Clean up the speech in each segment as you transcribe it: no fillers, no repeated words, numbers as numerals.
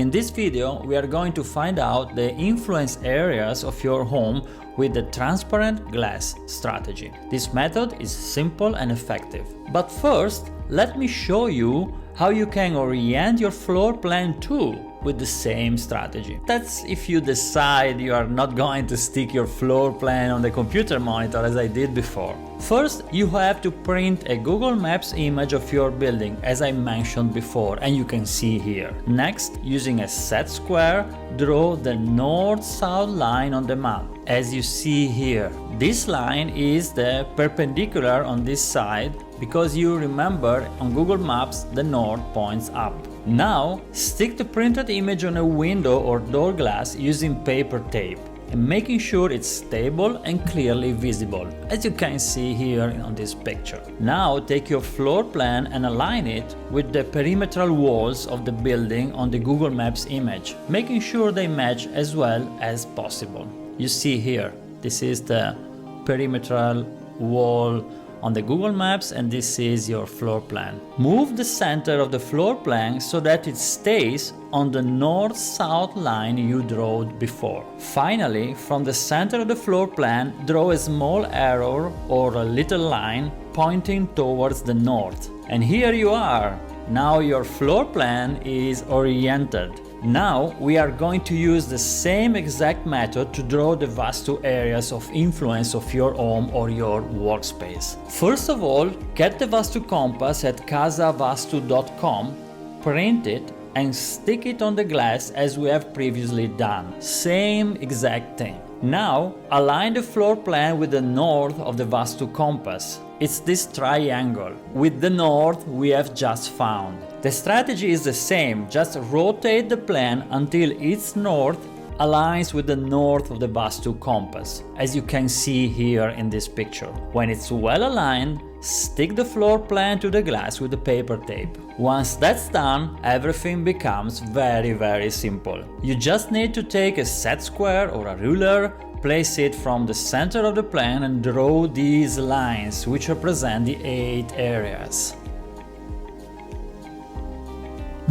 In this video, we are going to find out the influence areas of your home with the transparent glass strategy. This method is simple and effective. But first, let me show you how you can orient your floor plan too with the same strategy. That's if you decide you are not going to stick your floor plan on the computer monitor as I did before. First, you have to print a Google Maps image of your building, as I mentioned before, and you can see here. Next, using a set square, draw the north-south line on the map, as you see here. This line is the perpendicular on this side, because you remember on Google Maps the north points up. Now, stick the printed image on a window or door glass using paper tape and making sure it's stable and clearly visible, as you can see here on this picture. Now take your floor plan and align it with the perimeter walls of the building on the Google Maps image, making sure they match as well as possible. You see here, this is the perimeter wall on the Google Maps, and this is your floor plan. Move the center of the floor plan so that it stays on the north-south line you drew before. Finally, from the center of the floor plan, draw a small arrow or a little line pointing towards the north. And here you are. Now your floor plan is oriented. Now we are going to use the same exact method to draw the Vastu areas of influence of your home or your workspace. First of all, get the Vastu compass at casavastu.com, print it and stick it on the glass as we have previously done. Same exact thing. Now align the floor plan with the north of the Vastu compass. It's this triangle with the north we have just found. The strategy is the same, just rotate the plan until its north aligns with the north of the Vastu compass, as you can see here in this picture. When it's well aligned, stick the floor plan to the glass with the paper tape. Once that's done, everything becomes very simple. You just need to take a set square or a ruler, place it from the center of the plan and draw these lines, which represent the 8 areas.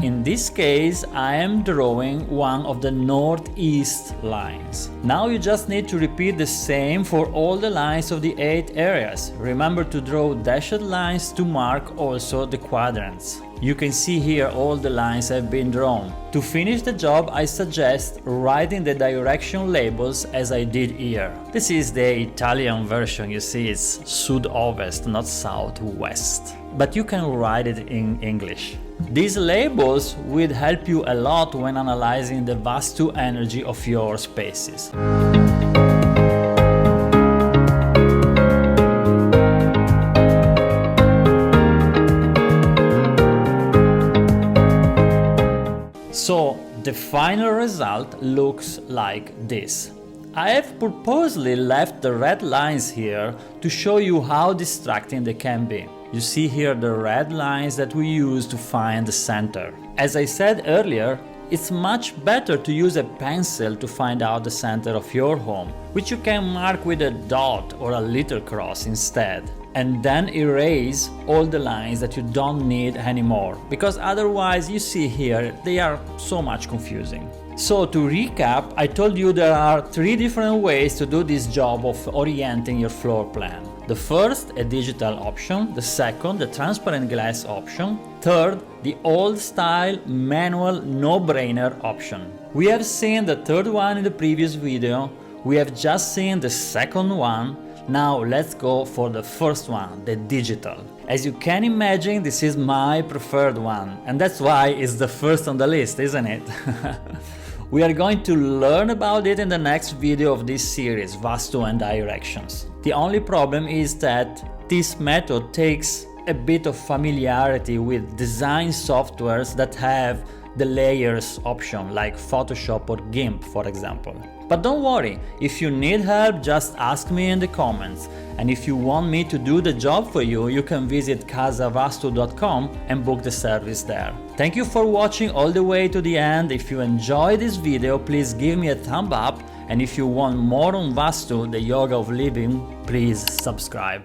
In this case, I am drawing one of the northeast lines. Now you just need to repeat the same for all the lines of the 8 areas. Remember to draw dashed lines to mark also the quadrants. You can see here all the lines have been drawn. To finish the job, I suggest writing the direction labels as I did here. This is the Italian version, you see it's sud-ovest, not southwest. But you can write it in English. These labels will help you a lot when analyzing the Vastu energy of your spaces. So the final result looks like this. I have purposely left the red lines here to show you how distracting they can be. You see here the red lines that we use to find the center. As I said earlier, it's much better to use a pencil to find out the center of your home, which you can mark with a dot or a little cross instead, and then erase all the lines that you don't need anymore, because otherwise you see here they are so much confusing. So to recap, I told you there are 3 different ways to do this job of orienting your floor plan. The first, a digital option. The second, the transparent glass option. Third, the old-style manual no-brainer option. We have seen the third one in the previous video. We have just seen the second one. Now let's go for the first one, the digital. As you can imagine, this is my preferred one, and that's why it's the first on the list, isn't it? We are going to learn about it in the next video of this series, Vastu and Directions. The only problem is that this method takes a bit of familiarity with design softwares that have the layers option, like Photoshop or GIMP, for example. But don't worry, if you need help, just ask me in the comments. And if you want me to do the job for you, you can visit casavastu.com and book the service there. Thank you for watching all the way to the end. If you enjoyed this video, please give me a thumb up. And if you want more on Vastu, the yoga of living, please subscribe.